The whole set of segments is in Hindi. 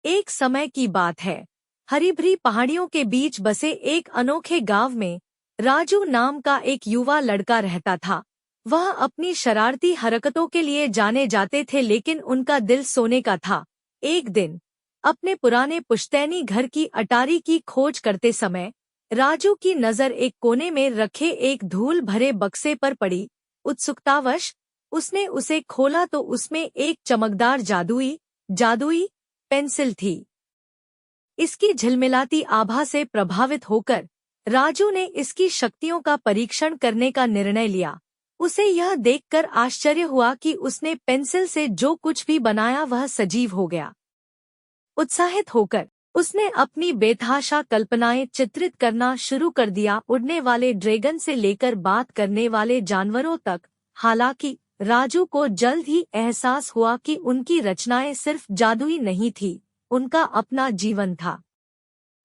एक समय की बात है। हरी भरी पहाड़ियों के बीच बसे एक अनोखे गांव में राजू नाम का एक युवा लड़का रहता था। वह अपनी शरारती हरकतों के लिए जाने जाते थे, लेकिन उनका दिल सोने का था। एक दिन अपने पुराने पुश्तैनी घर की अटारी की खोज करते समय राजू की नज़र एक कोने में रखे एक धूल भरे बक्से पर पड़ी। उत्सुकतावश उसने उसे खोला तो उसमें एक चमकदार जादुई जादुई पेंसिल थी। इसकी झिलमिलाती आभा से प्रभावित होकर राजू ने इसकी शक्तियों का परीक्षण करने का निर्णय लिया। उसे यह देखकर आश्चर्य हुआ कि उसने पेंसिल से जो कुछ भी बनाया वह सजीव हो गया। उत्साहित होकर उसने अपनी बेतहाशा कल्पनाएं चित्रित करना शुरू कर दिया, उड़ने वाले ड्रैगन से लेकर बात करने वाले जानवरों तक। हालांकि राजू को जल्द ही एहसास हुआ कि उनकी रचनाएं सिर्फ जादुई नहीं थी, उनका अपना जीवन था।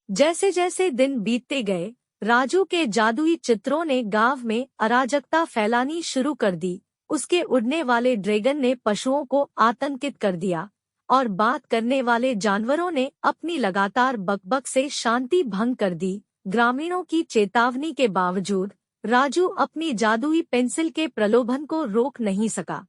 जैसे जैसे दिन बीतते गए, राजू के जादुई चित्रों ने गांव में अराजकता फैलानी शुरू कर दी। उसके उड़ने वाले ड्रैगन ने पशुओं को आतंकित कर दिया और बात करने वाले जानवरों ने अपनी लगातार बकबक से शांति भंग कर दी। ग्रामीणों की चेतावनी के बावजूद राजू अपनी जादुई पेंसिल के प्रलोभन को रोक नहीं सका।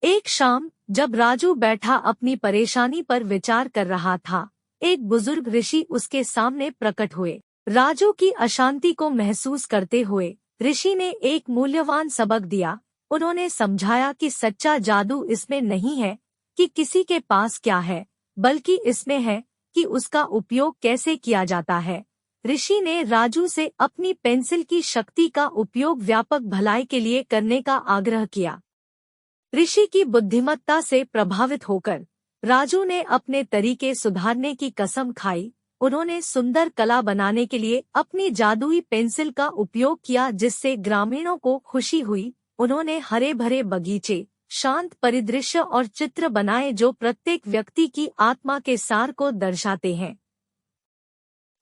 एक शाम जब राजू बैठा अपनी परेशानी पर विचार कर रहा था, एक बुजुर्ग ऋषि उसके सामने प्रकट हुए। राजू की अशांति को महसूस करते हुए ऋषि ने एक मूल्यवान सबक दिया। उन्होंने समझाया कि सच्चा जादू इसमें नहीं है कि किसी के पास क्या है, बल्कि इसमें है कि उसका उपयोग कैसे किया जाता है। ऋषि ने राजू से अपनी पेंसिल की शक्ति का उपयोग व्यापक भलाई के लिए करने का आग्रह किया। ऋषि की बुद्धिमत्ता से प्रभावित होकर राजू ने अपने तरीके सुधारने की कसम खाई। उन्होंने सुंदर कला बनाने के लिए अपनी जादुई पेंसिल का उपयोग किया, जिससे ग्रामीणों को खुशी हुई। उन्होंने हरे भरे बगीचे, शांत परिदृश्य और चित्र बनाए जो प्रत्येक व्यक्ति की आत्मा के सार को दर्शाते हैं।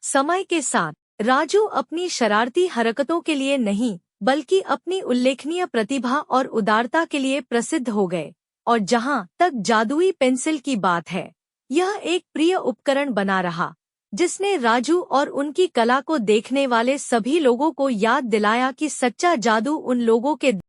समय के साथ राजू अपनी शरारती हरकतों के लिए नहीं, बल्कि अपनी उल्लेखनीय प्रतिभा और उदारता के लिए प्रसिद्ध हो गए। और जहां तक जादुई पेंसिल की बात है, यह एक प्रिय उपकरण बना रहा, जिसने राजू और उनकी कला को देखने वाले सभी लोगों को याद दिलाया कि सच्चा जादू उन लोगों के